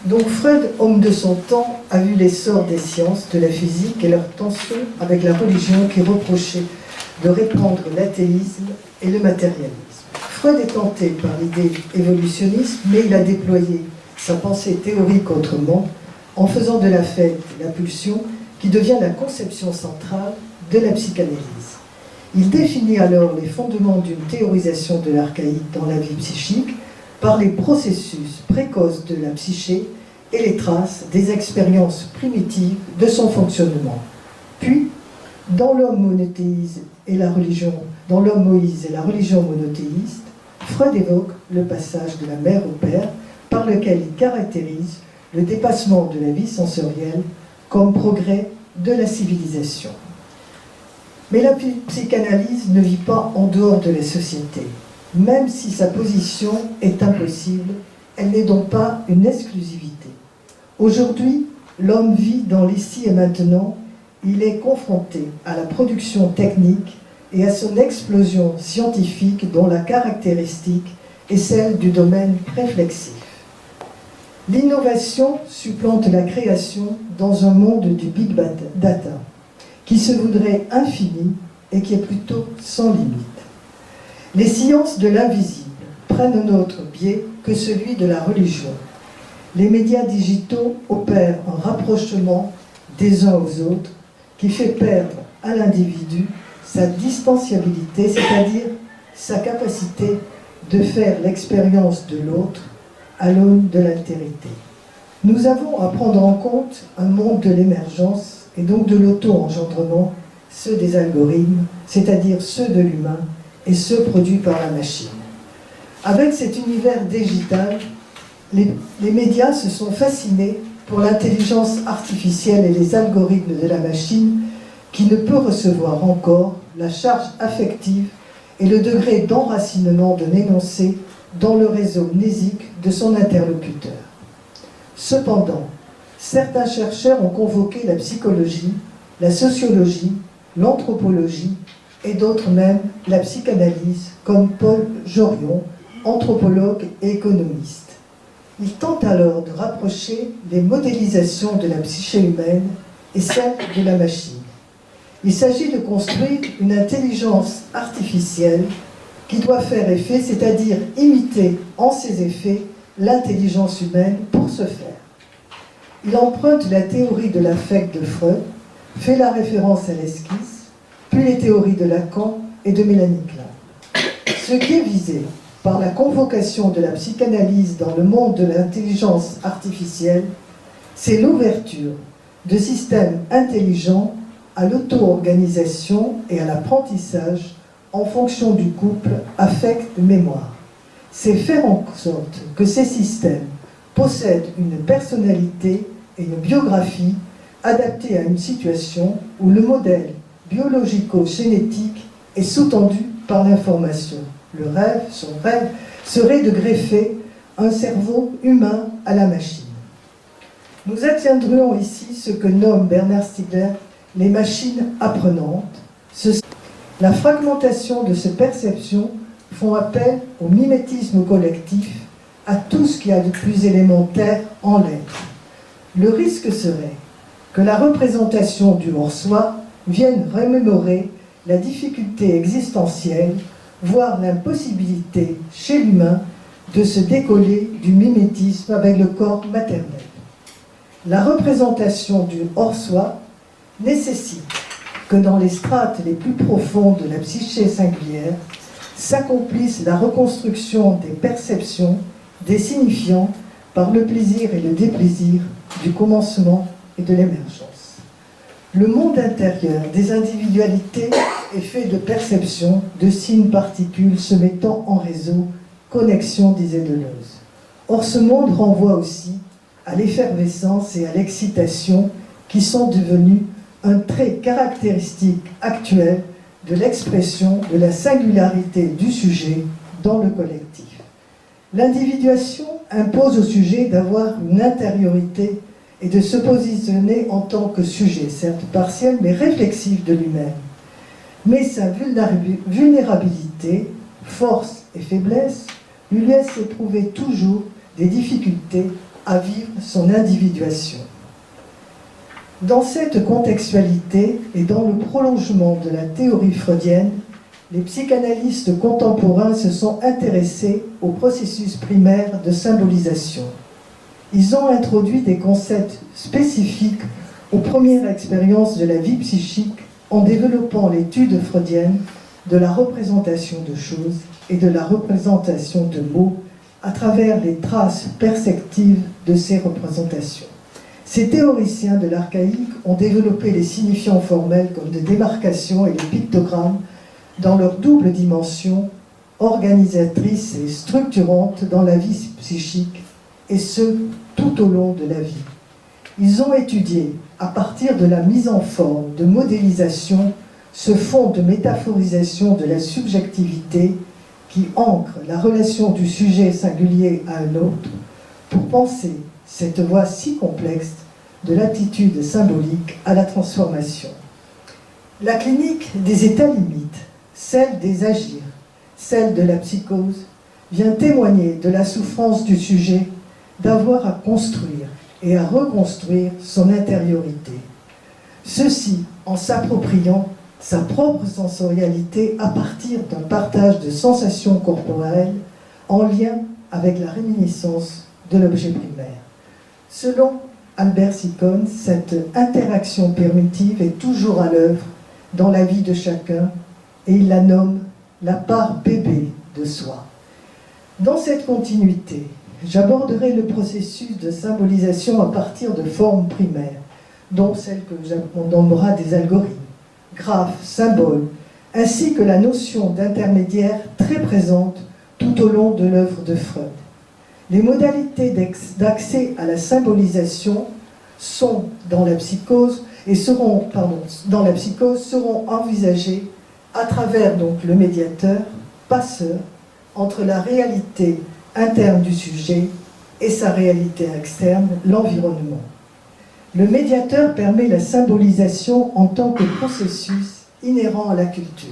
Donc Freud, homme de son temps, a vu l'essor des sciences, de la physique et leur tension avec la religion qui reprochait de répandre l'athéisme et le matérialisme. Freud est tenté par l'idée évolutionniste, mais il a déployé sa pensée théorique autrement, en faisant de l'affect la pulsion qui devient la conception centrale de la psychanalyse. Il définit alors les fondements d'une théorisation de l'archaïque dans la vie psychique par les processus précoces de la psyché et les traces des expériences primitives de son fonctionnement. Puis, dans l'homme monothéiste et la religion, dans l'homme Moïse et la religion monothéiste, Freud évoque le passage de la mère au père, par lequel il caractérise le dépassement de la vie sensorielle comme progrès de la civilisation. Mais la psychanalyse ne vit pas en dehors de la société. Même si sa position est impossible, elle n'est donc pas une exclusivité. Aujourd'hui, l'homme vit dans l'ici et maintenant, il est confronté à la production technique et à son explosion scientifique dont la caractéristique est celle du domaine réflexif. L'innovation supplante la création dans un monde du big data, qui se voudrait infini et qui est plutôt sans limite. Les sciences de l'invisible prennent un autre biais que celui de la religion. Les médias digitaux opèrent un rapprochement des uns aux autres qui fait perdre à l'individu sa distanciabilité, c'est-à-dire sa capacité de faire l'expérience de l'autre à l'aune de l'altérité. Nous avons à prendre en compte un monde de l'émergence et donc de l'auto-engendrement, ceux des algorithmes, c'est-à-dire ceux de l'humain et ceux produits par la machine. Avec cet univers digital, les médias se sont fascinés pour l'intelligence artificielle et les algorithmes de la machine qui ne peut recevoir encore la charge affective et le degré d'enracinement d'un énoncé dans le réseau mnésique de son interlocuteur. Cependant, certains chercheurs ont convoqué la psychologie, la sociologie, l'anthropologie et d'autres même la psychanalyse, comme Paul Jorion, anthropologue et économiste. Ils tentent alors de rapprocher les modélisations de la psyché humaine et celles de la machine. Il s'agit de construire une intelligence artificielle qui doit faire effet, c'est-à-dire imiter en ses effets l'intelligence humaine pour ce faire. Il emprunte la théorie de l'affect de Freud, fait la référence à l'esquisse, puis les théories de Lacan et de Mélanie Klein. Ce qui est visé par la convocation de la psychanalyse dans le monde de l'intelligence artificielle, c'est l'ouverture de systèmes intelligents à l'auto-organisation et à l'apprentissage en fonction du couple affect-mémoire. C'est faire en sorte que ces systèmes possèdent une personnalité et une biographie adaptées à une situation où le modèle biologico-génétique est sous-tendu par l'information. Son rêve serait de greffer un cerveau humain à la machine. Nous atteindrions ici ce que nomme Bernard Stiegler les machines apprenantes. La fragmentation de ces perceptions font appel au mimétisme collectif, à tout ce qui a de plus élémentaire en l'être. Le risque serait que la représentation du hors-soi vienne remémorer la difficulté existentielle, voire l'impossibilité chez l'humain de se décoller du mimétisme avec le corps maternel. La représentation du hors-soi nécessite que dans les strates les plus profondes de la psyché singulière s'accomplisse la reconstruction des perceptions, des signifiants, par le plaisir et le déplaisir du commencement et de l'émergence. Le monde intérieur des individualités est fait de perceptions, de signes particules se mettant en réseau, connexion, disait Deleuze. Or, ce monde renvoie aussi à l'effervescence et à l'excitation qui sont devenus un trait caractéristique actuel de l'expression de la singularité du sujet dans le collectif. L'individuation impose au sujet d'avoir une intériorité et de se positionner en tant que sujet, certes partiel, mais réflexif de lui-même. Mais sa vulnérabilité, force et faiblesse lui laissent éprouver toujours des difficultés à vivre son individuation. Dans cette contextualité et dans le prolongement de la théorie freudienne, les psychanalystes contemporains se sont intéressés au processus primaire de symbolisation. Ils ont introduit des concepts spécifiques aux premières expériences de la vie psychique en développant l'étude freudienne de la représentation de choses et de la représentation de mots à travers les traces perceptives de ces représentations. Ces théoriciens de l'archaïque ont développé les signifiants formels comme des démarcations et les pictogrammes dans leur double dimension organisatrice et structurante dans la vie psychique, et ce, tout au long de la vie. Ils ont étudié, à partir de la mise en forme de modélisation, ce fond de métaphorisation de la subjectivité qui ancre la relation du sujet singulier à un autre, pour penser cette voie si complexe de l'attitude symbolique à la transformation. La clinique des états limites, celle des agirs, celle de la psychose, vient témoigner de la souffrance du sujet d'avoir à construire et à reconstruire son intériorité. Ceci en s'appropriant sa propre sensorialité à partir d'un partage de sensations corporelles en lien avec la réminiscence de l'objet primaire. Selon Albert Sicone, cette interaction permutive est toujours à l'œuvre dans la vie de chacun et il la nomme la part bébé de soi. Dans cette continuité, j'aborderai le processus de symbolisation à partir de formes primaires, dont celle que l'on nommera des algorithmes, graphes, symboles, ainsi que la notion d'intermédiaire très présente tout au long de l'œuvre de Freud. Les modalités d'accès à la symbolisation sont dans la psychose seront envisagées à travers donc le médiateur, passeur, entre la réalité interne du sujet et sa réalité externe, l'environnement. Le médiateur permet la symbolisation en tant que processus inhérent à la culture.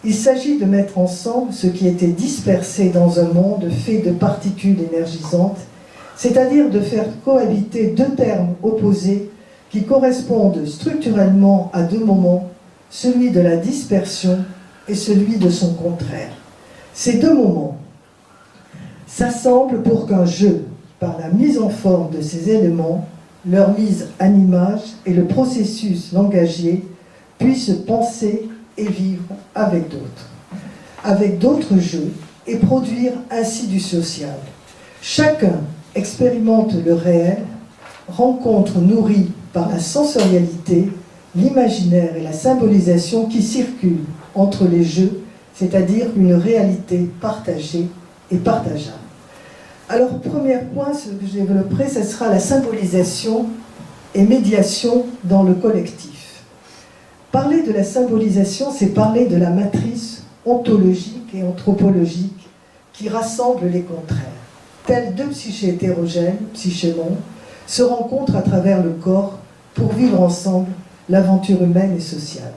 Il s'agit de mettre ensemble ce qui était dispersé dans un monde fait de particules énergisantes, c'est-à-dire de faire cohabiter deux termes opposés qui correspondent structurellement à deux moments, celui de la dispersion et celui de son contraire. Ces deux moments s'assemblent pour qu'un jeu, par la mise en forme de ces éléments, leur mise en image et le processus langagier, puissent penser et vivre avec d'autres jeux, et produire ainsi du social. Chacun expérimente le réel, rencontre nourrie par la sensorialité, l'imaginaire et la symbolisation qui circulent entre les jeux, c'est-à-dire une réalité partagée et partageable. Alors, premier point, ce que je développerai, ce sera la symbolisation et médiation dans le collectif. Parler de la symbolisation, c'est parler de la matrice ontologique et anthropologique qui rassemble les contraires. Tels deux psychés hétérogènes, psychémons, se rencontrent à travers le corps pour vivre ensemble l'aventure humaine et sociale.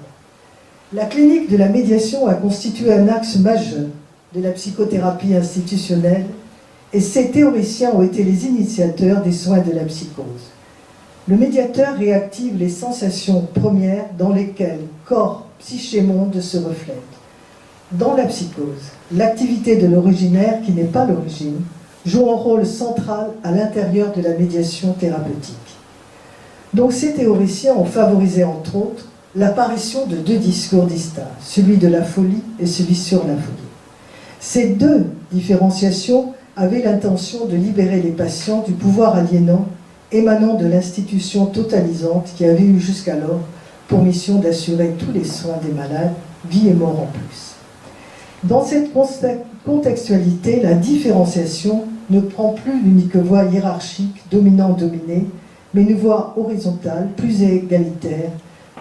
La clinique de la médiation a constitué un axe majeur de la psychothérapie institutionnelle et ces théoriciens ont été les initiateurs des soins de la psychose. Le médiateur réactive les sensations premières dans lesquelles corps, psyché, monde se reflètent. Dans la psychose, l'activité de l'originaire, qui n'est pas l'origine, joue un rôle central à l'intérieur de la médiation thérapeutique. Donc ces théoriciens ont favorisé entre autres l'apparition de deux discours distincts, celui de la folie et celui sur la folie. Ces deux différenciations avaient l'intention de libérer les patients du pouvoir aliénant émanant de l'institution totalisante qui avait eu jusqu'alors pour mission d'assurer tous les soins des malades, vie et mort en plus. Dans cette contextualité, la différenciation ne prend plus l'unique voie hiérarchique dominant-dominé, mais une voie horizontale, plus égalitaire,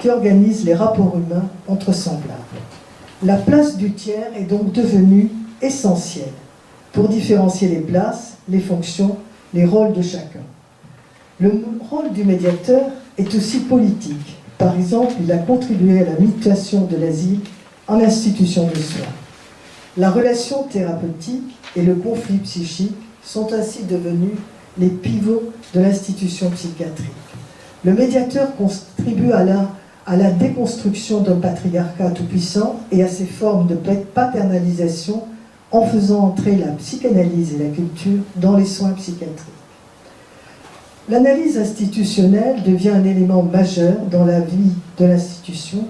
qui organise les rapports humains entre semblables. La place du tiers est donc devenue essentielle pour différencier les places, les fonctions, les rôles de chacun. Le rôle du médiateur est aussi politique. Par exemple, il a contribué à la mutation de l'asile en institution de soins. La relation thérapeutique et le conflit psychique sont ainsi devenus les pivots de l'institution psychiatrique. Le médiateur contribue à la déconstruction d'un patriarcat tout-puissant et à ses formes de paternalisation en faisant entrer la psychanalyse et la culture dans les soins psychiatriques. L'analyse institutionnelle devient un élément majeur dans la vie de l'institution.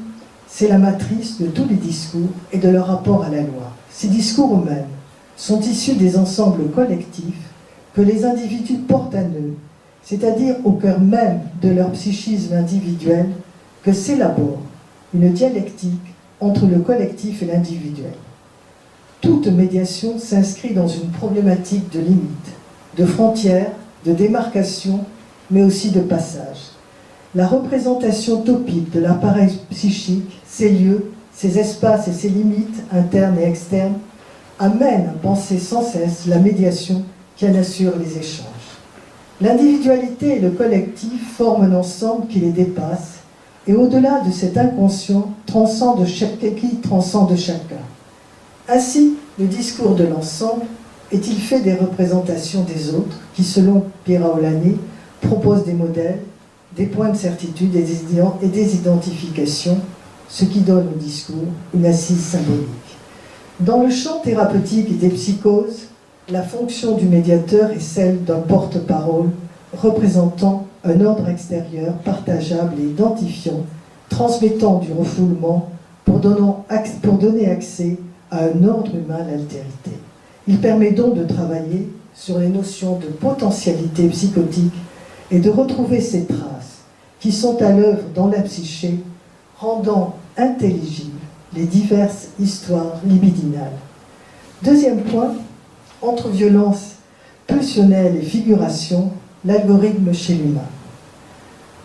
C'est la matrice de tous les discours et de leur rapport à la loi. Ces discours eux-mêmes sont issus des ensembles collectifs que les individus portent à eux, c'est-à-dire au cœur même de leur psychisme individuel, que s'élabore une dialectique entre le collectif et l'individuel. Toute médiation s'inscrit dans une problématique de limites, de frontières, de démarcation, mais aussi de passage. La représentation topique de l'appareil psychique, ses lieux, ses espaces et ses limites internes et externes amènent à penser sans cesse la médiation qui en assure les échanges. L'individualité et le collectif forment un ensemble qui les dépasse et au-delà de cet inconscient qui transcende chacun. Ainsi, le discours de l'ensemble est-il fait des représentations des autres qui, selon Pierre Aulagné, proposent des modèles, des points de certitude et des identifications, ce qui donne au discours une assise symbolique. Dans le champ thérapeutique et des psychoses, la fonction du médiateur est celle d'un porte-parole représentant un ordre extérieur partageable et identifiant, transmettant du refoulement pour donner accès à un ordre humain à l'altérité. Il permet donc de travailler sur les notions de potentialité psychotique et de retrouver ces traces qui sont à l'œuvre dans la psyché, rendant intelligibles les diverses histoires libidinales. Deuxième point, entre violence pulsionnelle et figuration, l'algorithme chez l'humain.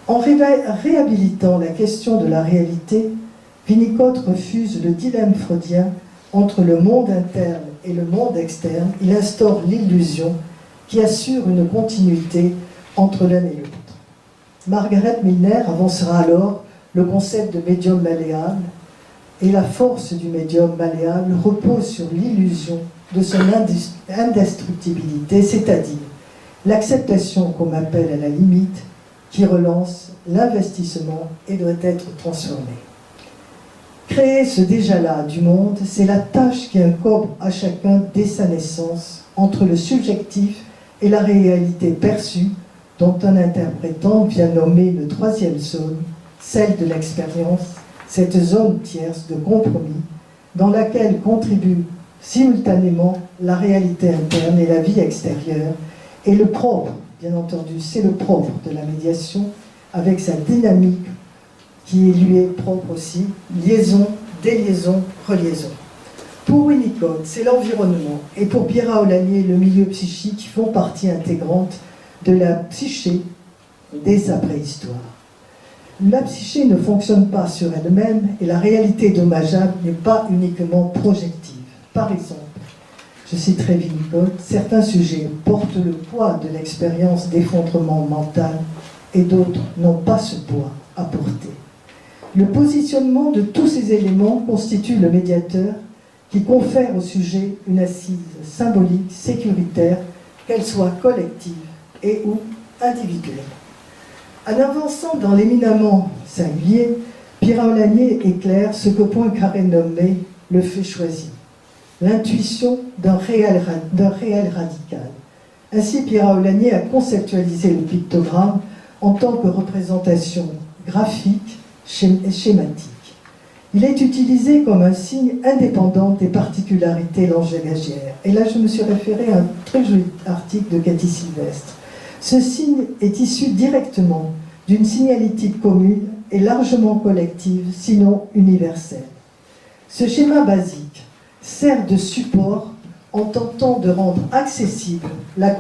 En réhabilitant la question de la réalité, Winnicott refuse le dilemme freudien entre le monde interne et le monde externe. Il instaure l'illusion qui assure une continuité entre l'un et l'autre. Margaret Milner avancera alors le concept de médium malléable, et la force du médium malléable repose sur l'illusion de son indestructibilité, c'est-à-dire l'acceptation qu'on appelle à la limite, qui relance l'investissement et doit être transformé. Créer ce déjà-là du monde, c'est la tâche qui incombe à chacun dès sa naissance, entre le subjectif et la réalité perçue, dont un interprétant vient nommer une troisième zone, celle de l'expérience, cette zone tierce de compromis, dans laquelle contribuent simultanément la réalité interne et la vie extérieure, et le propre, bien entendu, c'est le propre de la médiation, avec sa dynamique qui lui est propre aussi, liaison, déliaison, reliaison. Pour Winnicott, c'est l'environnement, et pour Pierre Aulagné, le milieu psychique qui font partie intégrante de la psyché dès sa préhistoire. La psyché ne fonctionne pas sur elle-même, et la réalité dommageable n'est pas uniquement projective. Par exemple, je citerai Winnicott, certains sujets portent le poids de l'expérience d'effondrement mental et d'autres n'ont pas ce poids à porter. Le positionnement de tous ces éléments constitue le médiateur qui confère au sujet une assise symbolique, sécuritaire, qu'elle soit collective et ou individuelle. En avançant dans l'éminemment singulier, Pierre Aulagné éclaire ce que Poincaré nommait le fait choisi, l'intuition d'un réel radical. Ainsi, Pierre Aulagné a conceptualisé le pictogramme en tant que représentation graphique et schématique. Il est utilisé comme un signe indépendant des particularités langagières. Et là, je me suis référé à un très joli article de Cathy Sylvestre. Ce signe est issu directement d'une signalétique commune et largement collective, sinon universelle. Ce schéma basique sert de support en tentant de rendre accessible la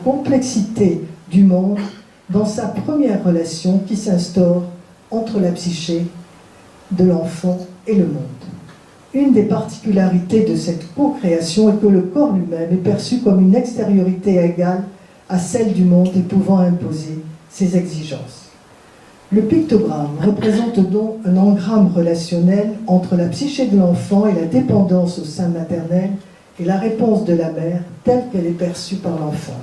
complexité du monde dans sa première relation qui s'instaure entre la psyché de l'enfant et le monde. Une des particularités de cette co-création est que le corps lui-même est perçu comme une extériorité égale à celle du monde et pouvant imposer ses exigences. Le pictogramme représente donc un engramme relationnel entre la psyché de l'enfant et la dépendance au sein maternel et la réponse de la mère telle qu'elle est perçue par l'enfant.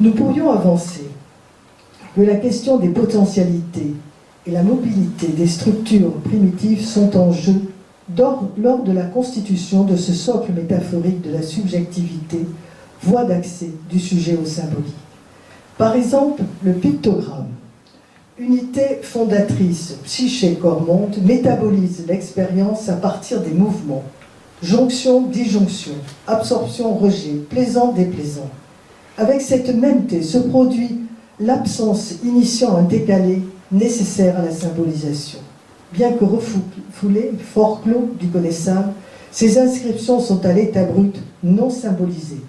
Nous pourrions avancer que la question des potentialités et la mobilité des structures primitives sont en jeu lors de la constitution de ce socle métaphorique de la subjectivité, voie d'accès du sujet au symbolique. Par exemple, le pictogramme, unité fondatrice psyché-corps-monde, métabolise l'expérience à partir des mouvements, jonction-disjonction, absorption-rejet, plaisant-déplaisant. Avec cette mêmeté se produit l'absence initiant un décalé nécessaire à la symbolisation. Bien que refoulées, fort clos du connaissable, ces inscriptions sont à l'état brut non symbolisées,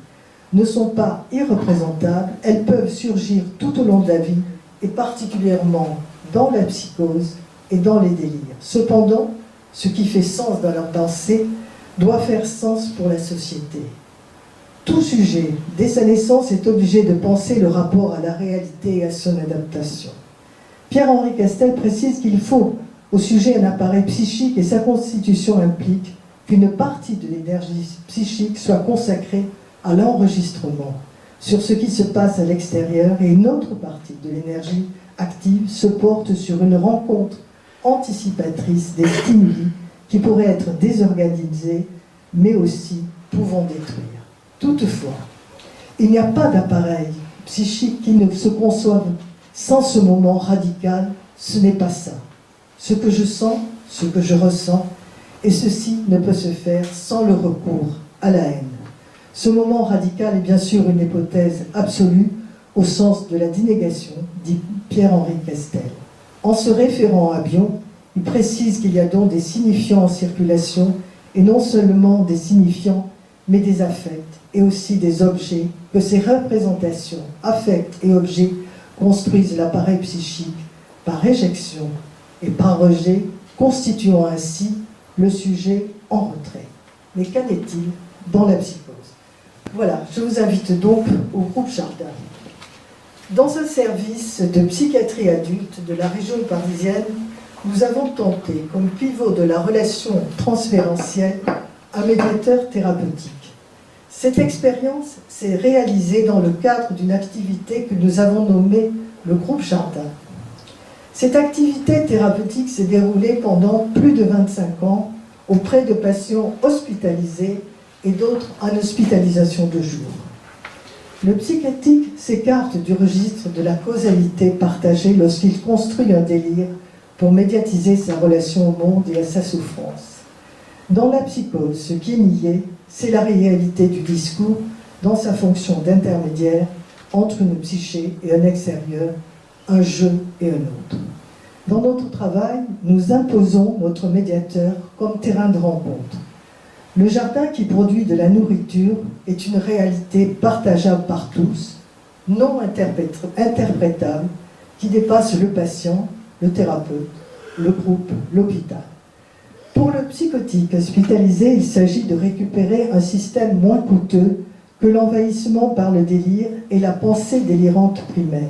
ne sont pas irreprésentables, elles peuvent surgir tout au long de la vie et particulièrement dans la psychose et dans les délires. Cependant, ce qui fait sens dans leur pensée doit faire sens pour la société. Tout sujet, dès sa naissance, est obligé de penser le rapport à la réalité et à son adaptation. Pierre-Henri Castel précise qu'il faut au sujet un appareil psychique et sa constitution implique qu'une partie de l'énergie psychique soit consacrée à l'enregistrement sur ce qui se passe à l'extérieur et une autre partie de l'énergie active se porte sur une rencontre anticipatrice des stimuli qui pourraient être désorganisés mais aussi pouvant détruire. Toutefois, il n'y a pas d'appareil psychique qui ne se conçoive sans ce moment radical, ce n'est pas ça. Ce que je sens, ce que je ressens, et ceci ne peut se faire sans le recours à la haine. Ce moment radical est bien sûr une hypothèse absolue au sens de la dénégation, dit Pierre-Henri Castel. En se référant à Bion, il précise qu'il y a donc des signifiants en circulation, et non seulement des signifiants, mais des affects et aussi des objets, que ces représentations, affects et objets construisent l'appareil psychique par éjection et par rejet, constituant ainsi le sujet en retrait. Mais qu'en est-il dans la psychose? Voilà, je vous invite donc au groupe Jardin. Dans un service de psychiatrie adulte de la région parisienne, nous avons tenté, comme pivot de la relation transférentielle, un médiateur thérapeutique. Cette expérience s'est réalisée dans le cadre d'une activité que nous avons nommée le groupe Jardin. Cette activité thérapeutique s'est déroulée pendant plus de 25 ans auprès de patients hospitalisés et d'autres en hospitalisation de jour. Le psychiatrique s'écarte du registre de la causalité partagée lorsqu'il construit un délire pour médiatiser sa relation au monde et à sa souffrance. Dans la psychose, ce qui est nié, c'est la réalité du discours dans sa fonction d'intermédiaire entre une psyché et un extérieur, un je et un autre. Dans notre travail, nous imposons notre médiateur comme terrain de rencontre. Le jardin qui produit de la nourriture est une réalité partageable par tous, non interprétable, qui dépasse le patient, le thérapeute, le groupe, l'hôpital. Pour le psychotique hospitalisé, il s'agit de récupérer un système moins coûteux que l'envahissement par le délire et la pensée délirante primaire.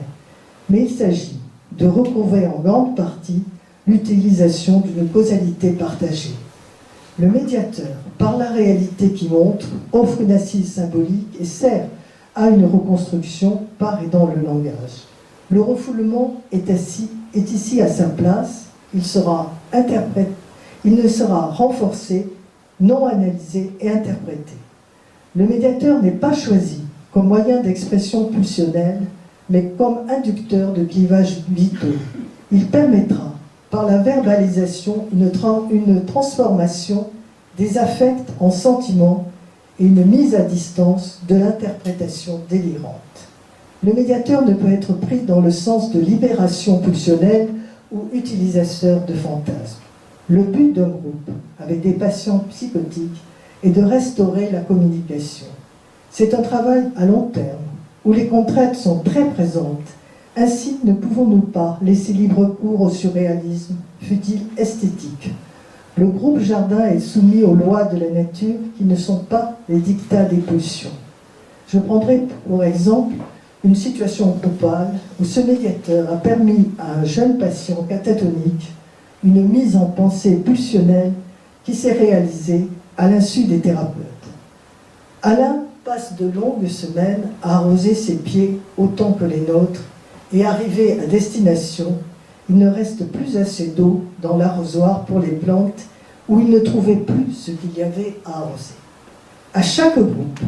Mais il s'agit de recouvrer en grande partie l'utilisation d'une causalité partagée. Le médiateur, par la réalité qu'il montre, offre une assise symbolique et sert à une reconstruction par et dans le langage. Le refoulement est ici à sa place, il ne sera renforcé, non analysé et interprété. Le médiateur n'est pas choisi comme moyen d'expression pulsionnelle, mais comme inducteur de clivages vitaux. Il permettra, par la verbalisation, une transformation des affects en sentiments et une mise à distance de l'interprétation délirante. Le médiateur ne peut être pris dans le sens de libération pulsionnelle ou utilisateur de fantasmes. Le but d'un groupe, avec des patients psychotiques, est de restaurer la communication. C'est un travail à long terme, où les contraintes sont très présentes. Ainsi, ne pouvons-nous pas laisser libre cours au surréalisme, fût-il esthétique. Le groupe Jardin est soumis aux lois de la nature qui ne sont pas les dictats des pulsions. Je prendrai pour exemple une situation groupale où ce médiateur a permis à un jeune patient catatonique une mise en pensée pulsionnelle qui s'est réalisée à l'insu des thérapeutes. Alain passe de longues semaines à arroser ses pieds autant que les nôtres, et arrivé à destination, il ne reste plus assez d'eau dans l'arrosoir pour les plantes où il ne trouvait plus ce qu'il y avait à arroser. À chaque groupe,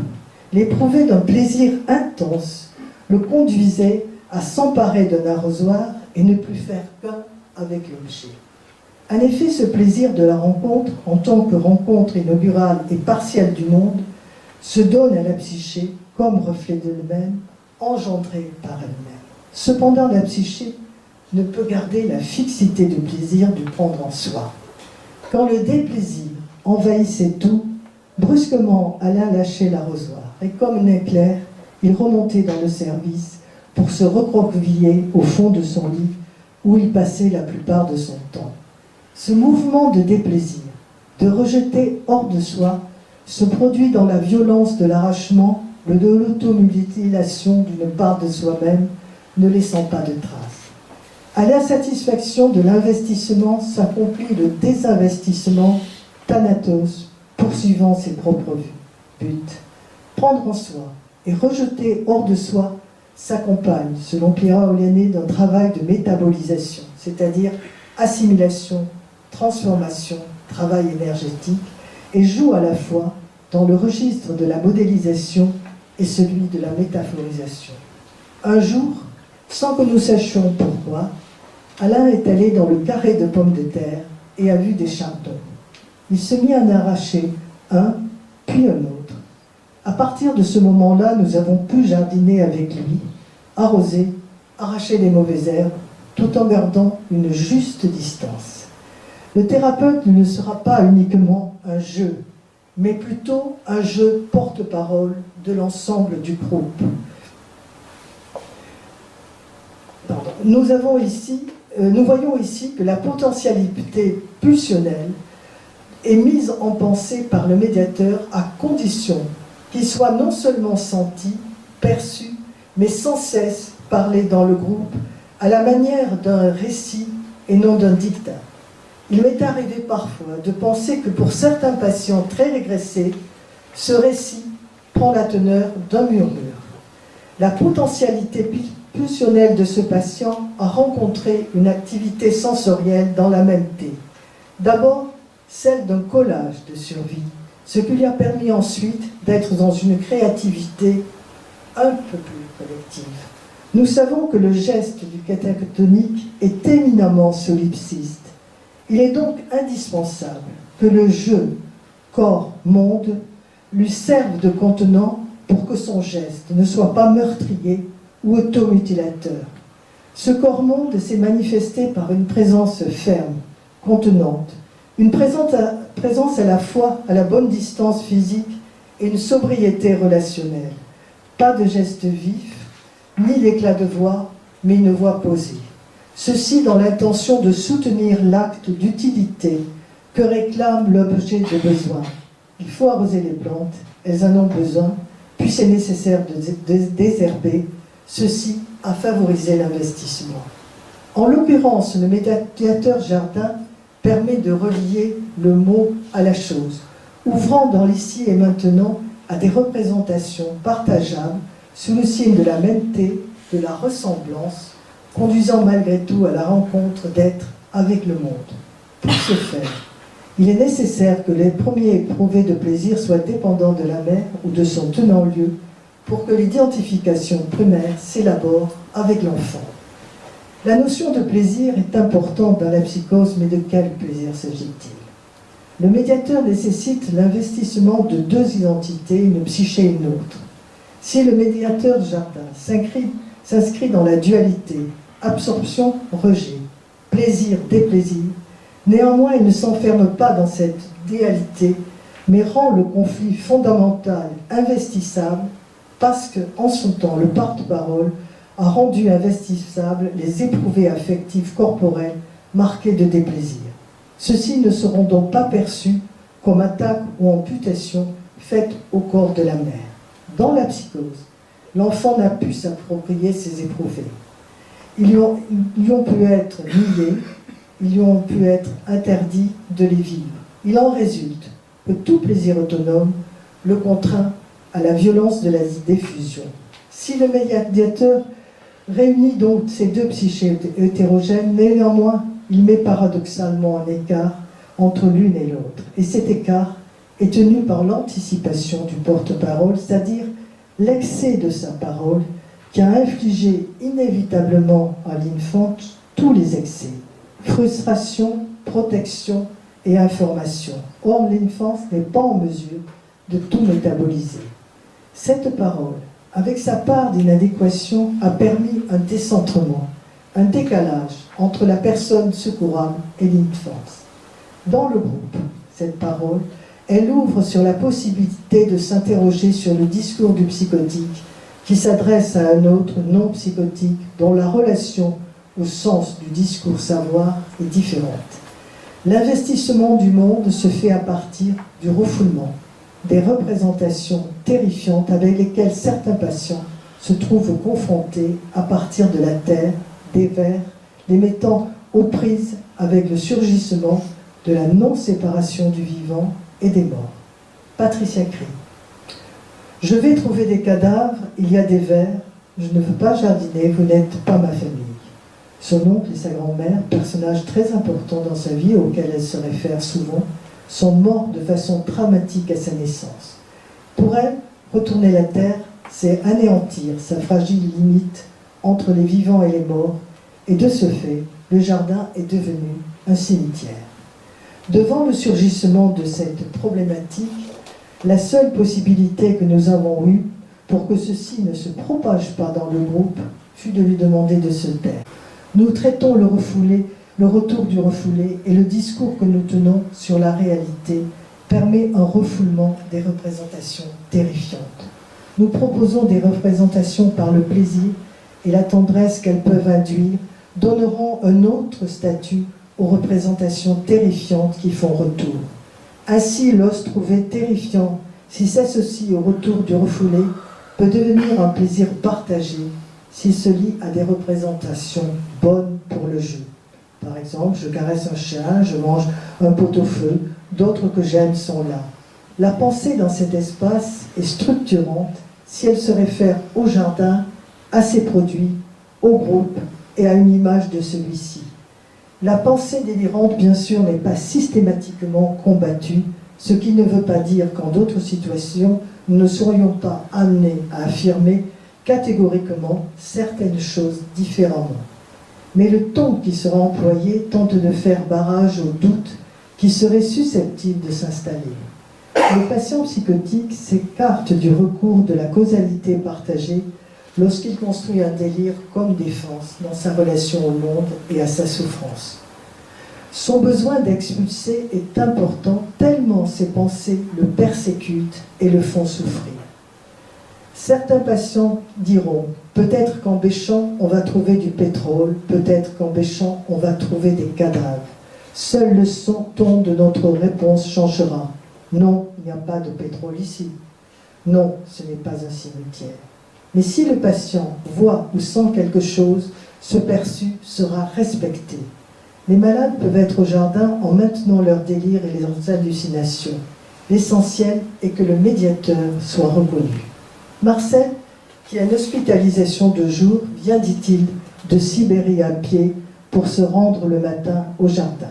l'éprouvé d'un plaisir intense le conduisait à s'emparer d'un arrosoir et ne plus faire qu'un avec l'objet. En effet, ce plaisir de la rencontre, en tant que rencontre inaugurale et partielle du monde, se donne à la psyché comme reflet d'elle-même, engendré par elle-même. Cependant, la psyché ne peut garder la fixité du plaisir du prendre en soi. Quand le déplaisir envahissait tout, brusquement Alain lâchait l'arrosoir, et comme un éclair, il remontait dans le service pour se recroqueviller au fond de son lit, où il passait la plupart de son temps. Ce mouvement de déplaisir, de rejeter hors de soi, se produit dans la violence de l'arrachement, de l'automutilation d'une part de soi-même, ne laissant pas de traces. À l'insatisfaction de l'investissement s'accomplit le désinvestissement thanatos, poursuivant ses propres buts. Prendre en soi et rejeter hors de soi s'accompagne, selon Pierre Oliané, d'un travail de métabolisation, c'est-à-dire assimilation, transformation, travail énergétique, et joue à la fois dans le registre de la modélisation et celui de la métaphorisation. Un jour, sans que nous sachions pourquoi, Alain est allé dans le carré de pommes de terre et a vu des chardons. Il se mit à en arracher un, puis un autre. À partir de ce moment-là, nous avons pu jardiner avec lui, arroser, arracher les mauvaises herbes, tout en gardant une juste distance. Le thérapeute ne sera pas uniquement un jeu, mais plutôt un jeu porte-parole de l'ensemble du groupe. Nous voyons ici que la potentialité pulsionnelle est mise en pensée par le médiateur à condition qu'il soit non seulement senti, perçu, mais sans cesse parlé dans le groupe à la manière d'un récit et non d'un dictat. Il m'est arrivé parfois de penser que pour certains patients très régressés, ce récit prend la teneur d'un murmure. La potentialité pulsionnelle de ce patient a rencontré une activité sensorielle dans la même thé. D'abord, celle d'un collage de survie, ce qui lui a permis ensuite d'être dans une créativité un peu plus collective. Nous savons que le geste du catatonique est éminemment solipsiste. Il est donc indispensable que le jeu corps-monde lui serve de contenant pour que son geste ne soit pas meurtrier ou automutilateur. Ce corps-monde s'est manifesté par une présence ferme, contenante, une présence à la fois à la bonne distance physique et une sobriété relationnelle. Pas de geste vif, ni d'éclat de voix, mais une voix posée. Ceci dans l'intention de soutenir l'acte d'utilité que réclame l'objet de besoin. Il faut arroser les plantes, elles en ont besoin, puis c'est nécessaire de désherber, ceci a favorisé l'investissement. En l'occurrence, le médiateur jardin permet de relier le mot à la chose, ouvrant dans l'ici et maintenant à des représentations partageables sous le signe de la mêmeté, de la ressemblance, conduisant malgré tout à la rencontre d'être avec le monde. Pour ce faire, il est nécessaire que les premiers éprouvés de plaisir soient dépendants de la mère ou de son tenant-lieu pour que l'identification primaire s'élabore avec l'enfant. La notion de plaisir est importante dans la psychose, mais de quel plaisir s'agit-il? Le médiateur nécessite l'investissement de deux identités, une psyché et une autre. Si le médiateur jardin s'inscrit dans la dualité, absorption-rejet, plaisir-déplaisir, néanmoins il ne s'enferme pas dans cette dualité, mais rend le conflit fondamental investissable parce qu'en son temps, le porte-parole a rendu investissables les éprouvés affectifs corporels marqués de déplaisir. Ceux-ci ne seront donc pas perçus comme attaque ou amputation faite au corps de la mère. Dans la psychose, l'enfant n'a pu s'approprier ces éprouvés. Ils lui ont pu être niés, ils lui ont pu être interdits de les vivre. Il en résulte que tout plaisir autonome le contraint à la violence de la diffusion. Si le médiateur réunit donc ces deux psychés hétérogènes, néanmoins, il met paradoxalement un écart entre l'une et l'autre. Et cet écart est tenu par l'anticipation du porte-parole, c'est-à-dire l'excès de sa parole qui a infligé inévitablement à l'infant tous les excès, frustration, protection et information. Or, l'enfance n'est pas en mesure de tout métaboliser. Cette parole, avec sa part d'inadéquation, a permis un décentrement, un décalage entre la personne secourable et l'enfance. Dans le groupe, cette parole, elle ouvre sur la possibilité de s'interroger sur le discours du psychotique qui s'adresse à un autre non psychotique dont la relation au sens du discours savoir est différente. L'investissement du monde se fait à partir du refoulement, des représentations terrifiantes avec lesquelles certains patients se trouvent confrontés à partir de la terre, des vers, les mettant aux prises avec le surgissement de la non-séparation du vivant et des morts. Patricia Cri. Je vais trouver des cadavres, il y a des vers, je ne veux pas jardiner, vous n'êtes pas ma famille. Son oncle et sa grand-mère, personnages très importants dans sa vie auxquels elle se réfère souvent, sont morts de façon dramatique à sa naissance. Pour elle, retourner la terre, c'est anéantir sa fragile limite entre les vivants et les morts, et de ce fait, le jardin est devenu un cimetière. Devant le surgissement de cette problématique, la seule possibilité que nous avons eue pour que ceci ne se propage pas dans le groupe fut de lui demander de se taire. Nous traitons le refoulé, le retour du refoulé, et le discours que nous tenons sur la réalité permet un refoulement des représentations terrifiantes. Nous proposons des représentations par le plaisir et la tendresse qu'elles peuvent induire, donneront un autre statut aux représentations terrifiantes qui font retour. Ainsi, l'os trouvé terrifiant, s'il s'associe au retour du refoulé, peut devenir un plaisir partagé s'il se lie à des représentations bonnes pour le jeu. Par exemple, je caresse un chien, je mange un pot-au-feu, d'autres que j'aime sont là. La pensée dans cet espace est structurante si elle se réfère au jardin, à ses produits, au groupe et à une image de celui-ci. La pensée délirante, bien sûr, n'est pas systématiquement combattue, ce qui ne veut pas dire qu'en d'autres situations, nous ne serions pas amenés à affirmer catégoriquement certaines choses différemment. Mais le ton qui sera employé tente de faire barrage aux doutes qui seraient susceptibles de s'installer. Le patient psychotique s'écarte du recours de la causalité partagée lorsqu'il construit un délire comme défense dans sa relation au monde et à sa souffrance. Son besoin d'expulser est important tellement ses pensées le persécutent et le font souffrir. Certains patients diront, peut-être qu'en bêchant, on va trouver du pétrole, peut-être qu'en bêchant, on va trouver des cadavres. Seul le ton de notre réponse changera. Non, il n'y a pas de pétrole ici. Non, ce n'est pas un cimetière. Mais si le patient voit ou sent quelque chose, ce perçu sera respecté. Les malades peuvent être au jardin en maintenant leur délire et leurs hallucinations. L'essentiel est que le médiateur soit reconnu. Marcel, qui a une hospitalisation de jour, vient, dit-il, de Sibérie à pied pour se rendre le matin au jardin.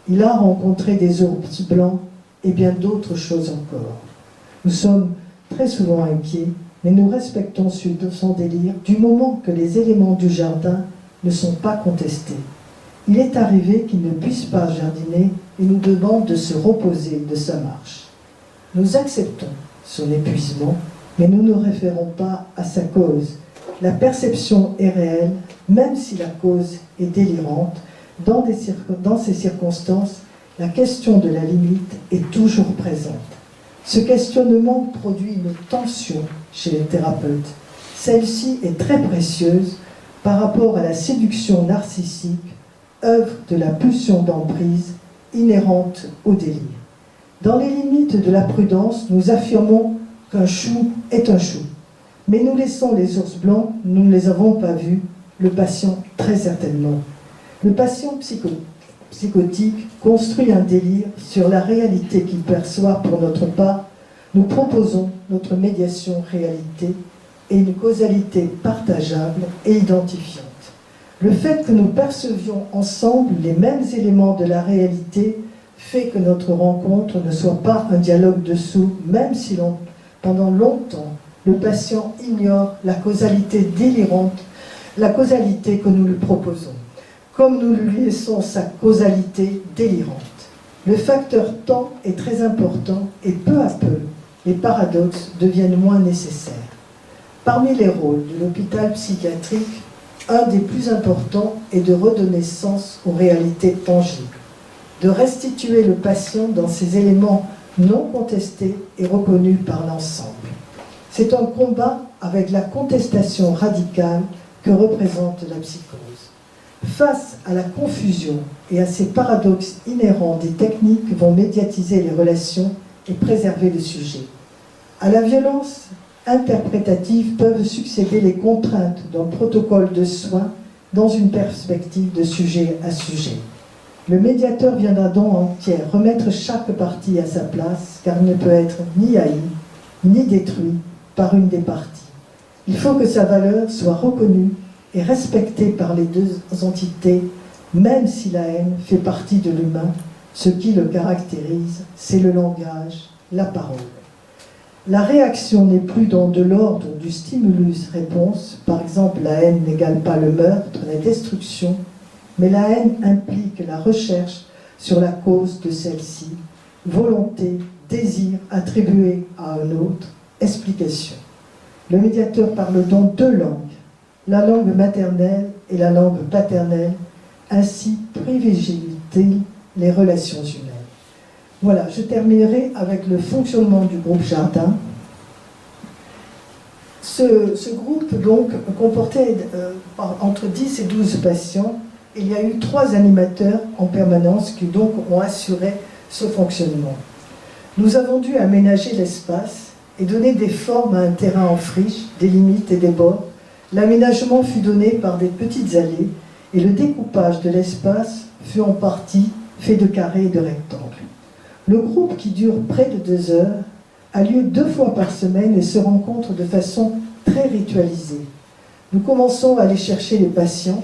Il a rencontré des ours blancs et bien d'autres choses encore. Nous sommes très souvent inquiets, mais nous respectons son délire du moment que les éléments du jardin ne sont pas contestés. Il est arrivé qu'il ne puisse pas jardiner et nous demande de se reposer de sa marche. Nous acceptons son épuisement, mais nous ne référons pas à sa cause. La perception est réelle, même si la cause est délirante. Dans ces circonstances, la question de la limite est toujours présente. Ce questionnement produit une tension chez les thérapeutes. Celle-ci est très précieuse par rapport à la séduction narcissique, œuvre de la pulsion d'emprise inhérente au délire. Dans les limites de la prudence, nous affirmons qu'un chou est un chou. Mais nous laissons les ours blancs, nous ne les avons pas vus, le patient très certainement. Le patient psychotique construit un délire sur la réalité qu'il perçoit pour notre part Nous proposons notre médiation réalité et une causalité partageable et identifiante. Le fait que nous percevions ensemble les mêmes éléments de la réalité fait que notre rencontre ne soit pas un dialogue de sourds, même si pendant longtemps, le patient ignore la causalité délirante, la causalité que nous lui proposons, comme nous lui laissons sa causalité délirante. Le facteur temps est très important et peu à peu, les paradoxes deviennent moins nécessaires. Parmi les rôles de l'hôpital psychiatrique, un des plus importants est de redonner sens aux réalités tangibles, de restituer le patient dans ses éléments non contestés et reconnus par l'ensemble. C'est un combat avec la contestation radicale que représente la psychose. Face à la confusion et à ces paradoxes inhérents, des techniques vont médiatiser les relations et préserver le sujet. À la violence interprétative peuvent succéder les contraintes d'un protocole de soins dans une perspective de sujet à sujet. Le médiateur viendra donc entière remettre chaque partie à sa place, car il ne peut être ni haï, ni détruit par une des parties. Il faut que sa valeur soit reconnue et respectée par les deux entités, même si la haine fait partie de l'humain. Ce qui le caractérise, c'est le langage, la parole. La réaction n'est plus dans de l'ordre du stimulus-réponse, par exemple la haine n'égale pas le meurtre, la destruction, mais la haine implique la recherche sur la cause de celle-ci, volonté, désir attribué à un autre, explication. Le médiateur parle donc deux langues, la langue maternelle et la langue paternelle, ainsi privilégie-t-il les relations humaines. Voilà, je terminerai avec le fonctionnement du groupe Jardin. Ce groupe donc comportait entre 10 et 12 patients. Il y a eu 3 animateurs en permanence qui donc ont assuré ce fonctionnement. Nous avons dû aménager l'espace et donner des formes à un terrain en friche, des limites et des bords. L'aménagement fut donné par des petites allées et le découpage de l'espace fut en partie fait de carrés et de rectangles. Le groupe, qui dure près de 2 heures, a lieu 2 fois par semaine et se rencontre de façon très ritualisée. Nous commençons à aller chercher les patients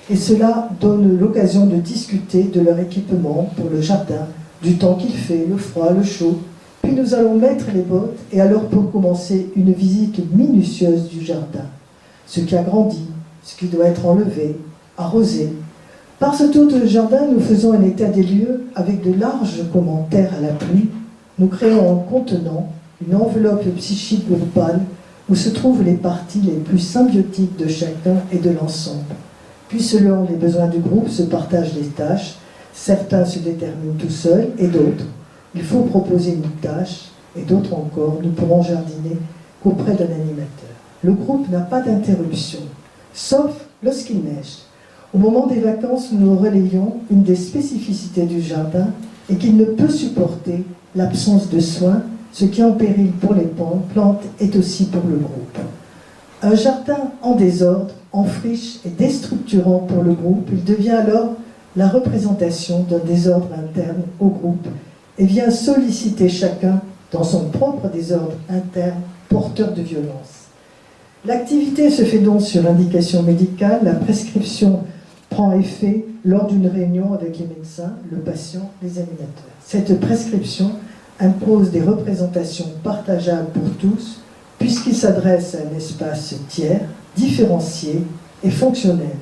et cela donne l'occasion de discuter de leur équipement pour le jardin, du temps qu'il fait, le froid, le chaud. Puis nous allons mettre les bottes et alors pour commencer une visite minutieuse du jardin. Ce qui a grandi, ce qui doit être enlevé, arrosé. Par ce tour de jardin, nous faisons un état des lieux avec de larges commentaires à la pluie. Nous créons un contenant, une enveloppe psychique groupale où se trouvent les parties les plus symbiotiques de chacun et de l'ensemble. Puis selon les besoins du groupe se partagent les tâches. Certains se déterminent tout seuls et d'autres, il faut proposer une tâche et d'autres encore, nous pourrons jardiner qu'auprès d'un animateur. Le groupe n'a pas d'interruption, sauf lorsqu'il neige. Au moment des vacances, nous relayons une des spécificités du jardin et qu'il ne peut supporter l'absence de soins, ce qui en péril pour les plantes est aussi pour le groupe. Un jardin en désordre, en friche et déstructurant pour le groupe, il devient alors la représentation d'un désordre interne au groupe et vient solliciter chacun dans son propre désordre interne porteur de violence. L'activité se fait donc sur indication médicale, la prescription prend effet lors d'une réunion avec les médecins, le patient, les animateurs. Cette prescription impose des représentations partageables pour tous, puisqu'il s'adresse à un espace tiers, différencié et fonctionnel.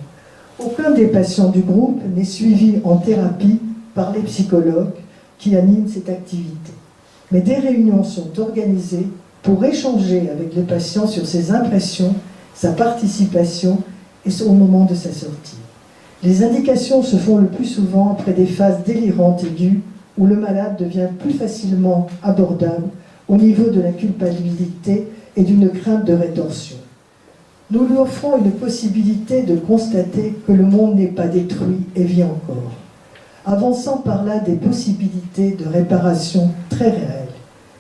Aucun des patients du groupe n'est suivi en thérapie par les psychologues qui animent cette activité. Mais des réunions sont organisées pour échanger avec les patients sur ses impressions, sa participation et au moment de sa sortie. Les indications se font le plus souvent après des phases délirantes aiguës où le malade devient plus facilement abordable au niveau de la culpabilité et d'une crainte de rétorsion. Nous lui offrons une possibilité de constater que le monde n'est pas détruit et vit encore, avançant par là des possibilités de réparation très réelles.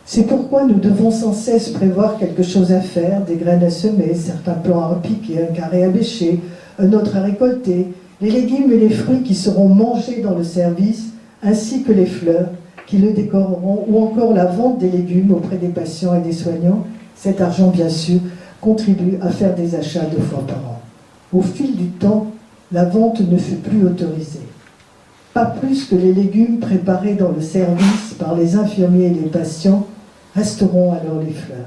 C'est pourquoi nous devons sans cesse prévoir quelque chose à faire, des graines à semer, certains plants à repiquer, un carré à bêcher, un autre à récolter, les légumes et les fruits qui seront mangés dans le service, ainsi que les fleurs, qui le décoreront, ou encore la vente des légumes auprès des patients et des soignants. Cet argent, bien sûr, contribue à faire des achats 2 fois par an. Au fil du temps, la vente ne fut plus autorisée. Pas plus que les légumes préparés dans le service par les infirmiers et les patients resteront alors les fleurs.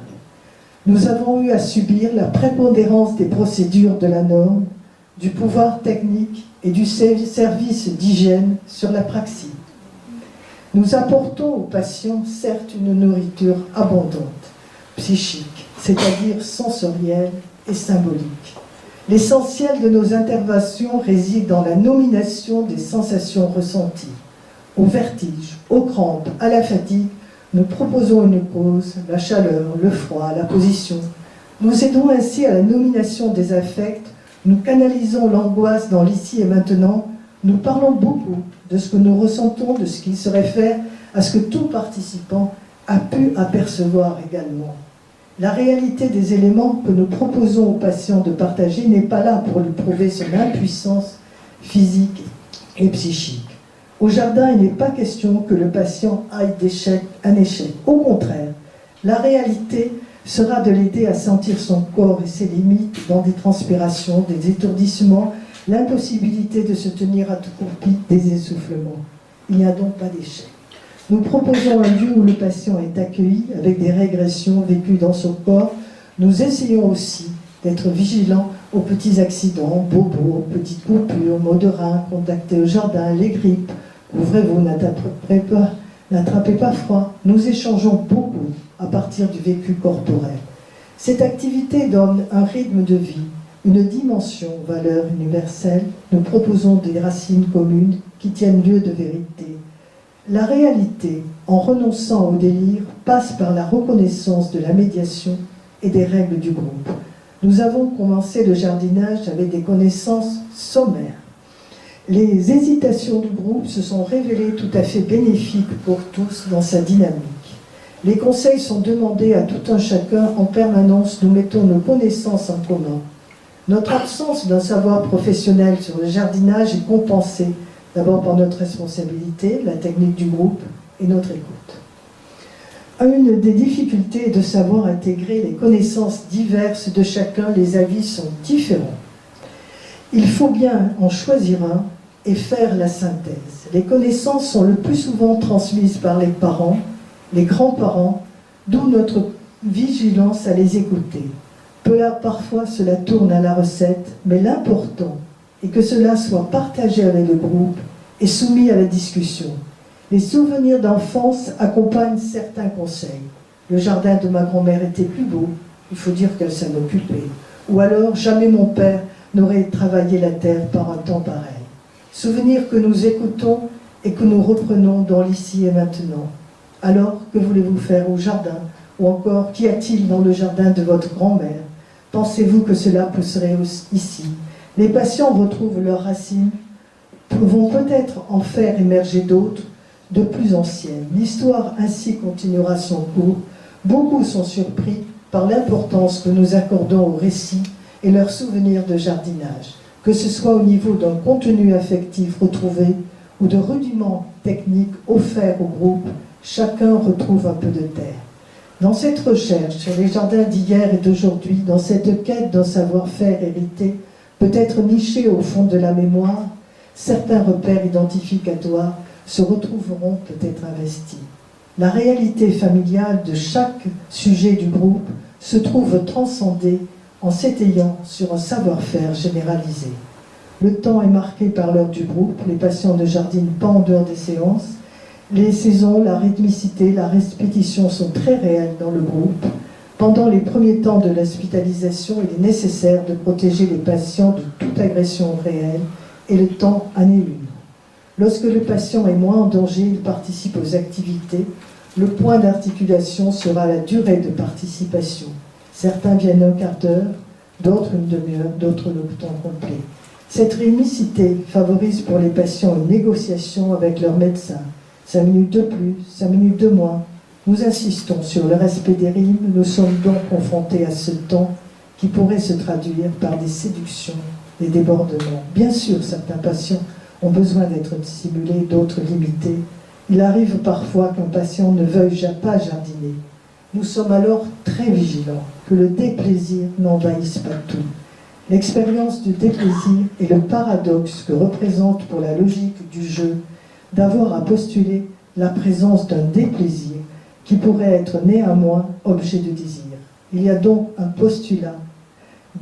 Nous avons eu à subir la prépondérance des procédures de la norme, du pouvoir technique et du service d'hygiène sur la praxis. Nous apportons aux patients, certes, une nourriture abondante, psychique, c'est-à-dire sensorielle et symbolique. L'essentiel de nos interventions réside dans la nomination des sensations ressenties. Au vertige, aux crampes, à la fatigue, nous proposons une cause, la chaleur, le froid, la position. Nous aidons ainsi à la nomination des affects, nous canalisons l'angoisse dans l'ici et maintenant, nous parlons beaucoup de ce que nous ressentons, de ce qui se réfère à ce que tout participant a pu apercevoir également. La réalité des éléments que nous proposons aux patients de partager n'est pas là pour lui prouver son impuissance physique et psychique. Au jardin, il n'est pas question que le patient aille d'échec en échec. Au contraire, la réalité sera de l'aider à sentir son corps et ses limites dans des transpirations, des étourdissements, l'impossibilité de se tenir accroupi, des essoufflements. Il n'y a donc pas d'échec. Nous proposons un lieu où le patient est accueilli avec des régressions vécues dans son corps. Nous essayons aussi d'être vigilants aux petits accidents, bobos, aux petites coupures, maux de rein, contactés au jardin, les grippes. Ouvrez-vous, n'attrapez pas froid. Nous échangeons beaucoup à partir du vécu corporel. Cette activité donne un rythme de vie, une dimension, valeur universelle. Nous proposons des racines communes qui tiennent lieu de vérité. La réalité, en renonçant au délire, passe par la reconnaissance de la médiation et des règles du groupe. Nous avons commencé le jardinage avec des connaissances sommaires. Les hésitations du groupe se sont révélées tout à fait bénéfiques pour tous dans sa dynamique. Les conseils sont demandés à tout un chacun en permanence. Nous mettons nos connaissances en commun. Notre absence d'un savoir professionnel sur le jardinage est compensée d'abord par notre responsabilité, la technique du groupe et notre écoute. Une des difficultés est de savoir intégrer les connaissances diverses de chacun. Les avis sont différents. Il faut bien en choisir un et faire la synthèse. Les connaissances sont le plus souvent transmises par les parents, les grands-parents, d'où notre vigilance à les écouter. Parfois, cela tourne à la recette, mais l'important est que cela soit partagé avec le groupe et soumis à la discussion. Les souvenirs d'enfance accompagnent certains conseils. Le jardin de ma grand-mère était plus beau, il faut dire qu'elle s'en occupait. Ou alors, jamais mon père n'aurait travaillé la terre par un temps pareil. Souvenirs que nous écoutons et que nous reprenons dans l'ici et maintenant. Alors, que voulez-vous faire au jardin? Ou encore, qu'y a-t-il dans le jardin de votre grand-mère? Pensez-vous que cela pousserait ici? Les patients retrouvent leurs racines, vont peut-être en faire émerger d'autres, de plus anciennes. L'histoire ainsi continuera son cours. Beaucoup sont surpris par l'importance que nous accordons aux récits et leurs souvenirs de jardinage, que ce soit au niveau d'un contenu affectif retrouvé ou de rudiments techniques offerts au groupe. Chacun retrouve un peu de terre. Dans cette recherche sur les jardins d'hier et d'aujourd'hui, dans cette quête d'un savoir-faire hérité, peut-être niché au fond de la mémoire, certains repères identificatoires se retrouveront peut-être investis. La réalité familiale de chaque sujet du groupe se trouve transcendée en s'étayant sur un savoir-faire généralisé. Le temps est marqué par l'heure du groupe, les patients ne jardinent pas en dehors des séances. Les saisons, la rythmicité, la répétition sont très réelles dans le groupe. Pendant les premiers temps de l'hospitalisation, il est nécessaire de protéger les patients de toute agression réelle et le temps en est une. Lorsque le patient est moins en danger, il participe aux activités. Le point d'articulation sera la durée de participation. Certains viennent un quart d'heure, d'autres une demi-heure, d'autres le temps complet. Cette rythmicité favorise pour les patients une négociation avec leur médecin. 5 minutes de plus, 5 minutes de moins. Nous insistons sur le respect des rythmes. Nous sommes donc confrontés à ce temps qui pourrait se traduire par des séductions, des débordements. Bien sûr, certains patients ont besoin d'être stimulés, d'autres limités. Il arrive parfois qu'un patient ne veuille pas jardiner. Nous sommes alors très vigilants que le déplaisir n'envahisse pas tout. L'expérience du déplaisir est le paradoxe que représente pour la logique du jeu d'avoir à postuler la présence d'un déplaisir qui pourrait être néanmoins objet de désir. Il y a donc un postulat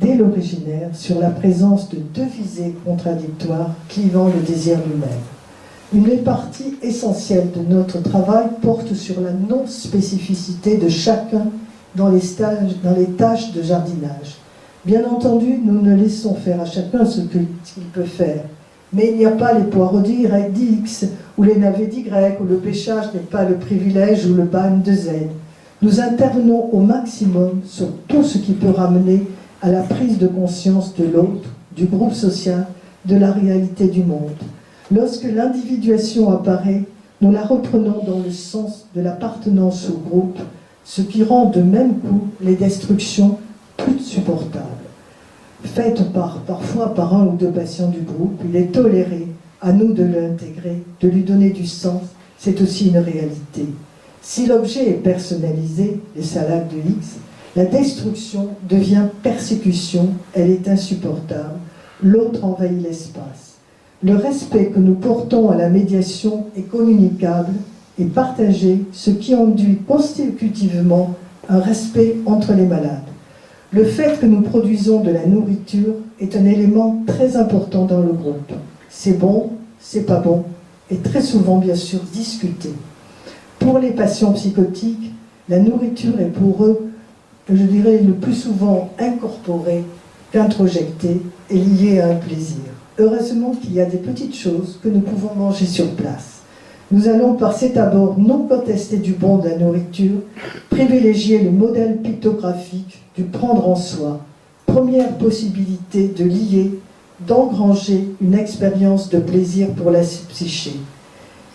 dès l'originaire sur la présence de deux visées contradictoires clivant le désir lui-même. Une partie essentielle de notre travail porte sur la non-spécificité de chacun dans les tâches de jardinage. Bien entendu, nous ne laissons faire à chacun ce qu'il peut faire. Mais il n'y a pas les poireaux d'X ou les navets d'Y, ou le pêchage n'est pas le privilège ou le bagne de Z. Nous intervenons au maximum sur tout ce qui peut ramener à la prise de conscience de l'autre, du groupe social, de la réalité du monde. Lorsque l'individuation apparaît, nous la reprenons dans le sens de l'appartenance au groupe, ce qui rend de même coup les destructions plus supportables. Faites parfois par un ou deux patients du groupe, il est toléré, à nous de l'intégrer, de lui donner du sens, c'est aussi une réalité. Si l'objet est personnalisé, les salades de X, la destruction devient persécution, elle est insupportable, l'autre envahit l'espace. Le respect que nous portons à la médiation est communicable et partagé, ce qui induit constitutivement un respect entre les malades. Le fait que nous produisons de la nourriture est un élément très important dans le groupe. C'est bon, c'est pas bon, et très souvent bien sûr discuté. Pour les patients psychotiques, la nourriture est pour eux, je dirais, le plus souvent incorporée qu'introjectée et liée à un plaisir. Heureusement qu'il y a des petites choses que nous pouvons manger sur place. Nous allons par cet abord non contester du bon de la nourriture, privilégier le modèle pictographique du prendre en soi, première possibilité de lier, d'engranger une expérience de plaisir pour la psyché.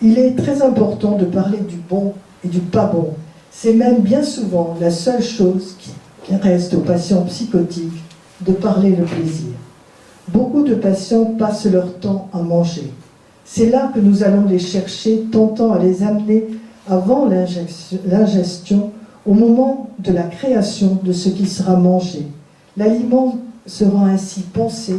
Il est très important de parler du bon et du pas bon. C'est même bien souvent la seule chose qui reste aux patients psychotiques, de parler le plaisir. Beaucoup de patients passent leur temps à manger. C'est là que nous allons les chercher, tentant à les amener avant l'ingestion, au moment de la création de ce qui sera mangé. L'aliment sera ainsi pensé,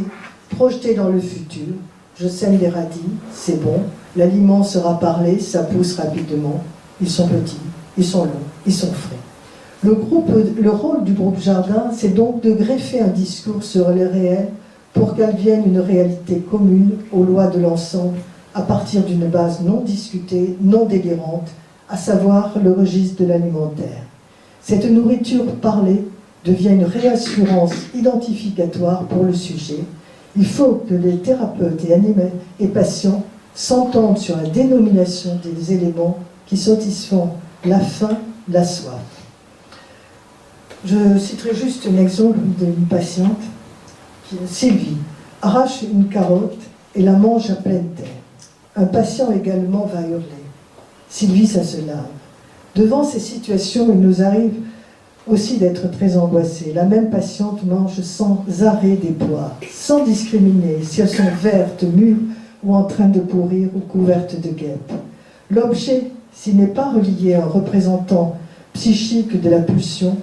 projeté dans le futur. Je sème des radis, c'est bon. L'aliment sera parlé, ça pousse rapidement. Ils sont petits, ils sont longs, ils sont frais. Le rôle du groupe jardin, c'est donc de greffer un discours sur le réel pour qu'elle vienne une réalité commune aux lois de l'ensemble à partir d'une base non discutée, non délirante, à savoir le registre de l'alimentaire. Cette nourriture parlée devient une réassurance identificatoire pour le sujet. Il faut que les thérapeutes et patients s'entendent sur la dénomination des éléments qui satisfont la faim, la soif. Je citerai juste un exemple d'une patiente, Sylvie, arrache une carotte et la mange à pleine terre. Un patient également va hurler. Sylvie, ça se lave. Devant ces situations, il nous arrive aussi d'être très angoissés. La même patiente mange sans arrêt des poires, sans discriminer si elles sont vertes, mûres ou en train de pourrir ou couvertes de guêpes. L'objet, s'il n'est pas relié à un représentant psychique de la pulsion,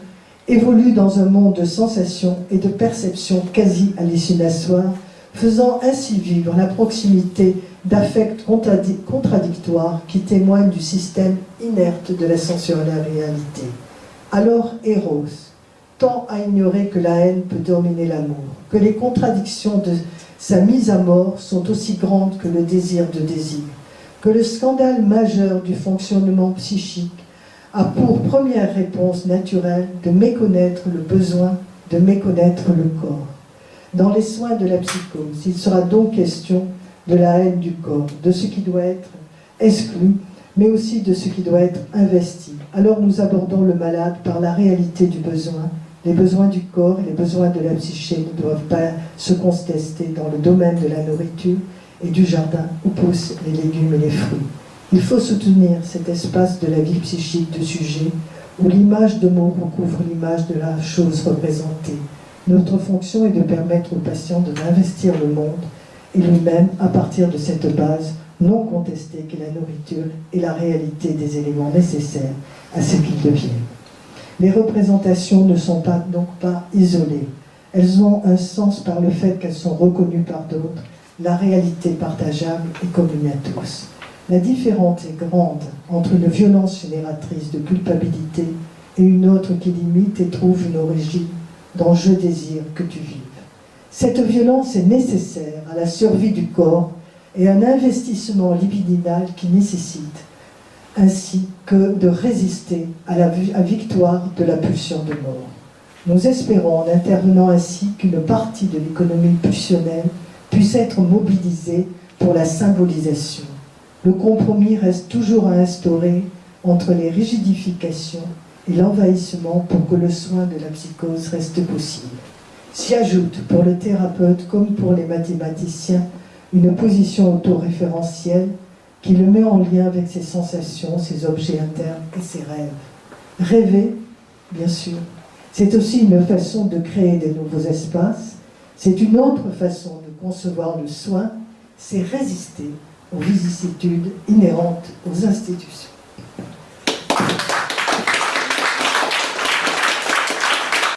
évolue dans un monde de sensations et de perceptions quasi hallucinatoires, faisant ainsi vivre la proximité d'affects contradictoires qui témoignent du système inerte de la sensorialité. Alors Eros tend à ignorer que la haine peut dominer l'amour, que les contradictions de sa mise à mort sont aussi grandes que le désir de désir, que le scandale majeur du fonctionnement psychique a pour première réponse naturelle de méconnaître le besoin, de méconnaître le corps. Dans les soins de la psychose, il sera donc question de la haine du corps, de ce qui doit être exclu, mais aussi de ce qui doit être investi. Alors nous abordons le malade par la réalité du besoin. Les besoins du corps et les besoins de la psyché ne doivent pas se contester dans le domaine de la nourriture et du jardin où poussent les légumes et les fruits. Il faut soutenir cet espace de la vie psychique de sujet où l'image de mots recouvre l'image de la chose représentée. Notre fonction est de permettre au patient de réinvestir le monde et lui-même à partir de cette base non contesté que la nourriture est la réalité des éléments nécessaires à ce qu'ils deviennent. Les représentations ne sont donc pas isolées. Elles ont un sens par le fait qu'elles sont reconnues par d'autres. La réalité partageable est commune à tous. La différence est grande entre une violence génératrice de culpabilité et une autre qui limite et trouve une origine dans « je désire que tu vives ». Cette violence est nécessaire à la survie du corps et à un investissement libidinal qui nécessite ainsi que de résister à la victoire de la pulsion de mort. Nous espérons, en intervenant ainsi, qu'une partie de l'économie pulsionnelle puisse être mobilisée pour la symbolisation. Le compromis reste toujours à instaurer entre les rigidifications et l'envahissement pour que le soin de la psychose reste possible. S'y ajoute, pour le thérapeute comme pour les mathématiciens, une position autoréférentielle qui le met en lien avec ses sensations, ses objets internes et ses rêves. Rêver, bien sûr, c'est aussi une façon de créer des nouveaux espaces, c'est une autre façon de concevoir le soin, c'est résister aux vicissitudes inhérentes aux institutions.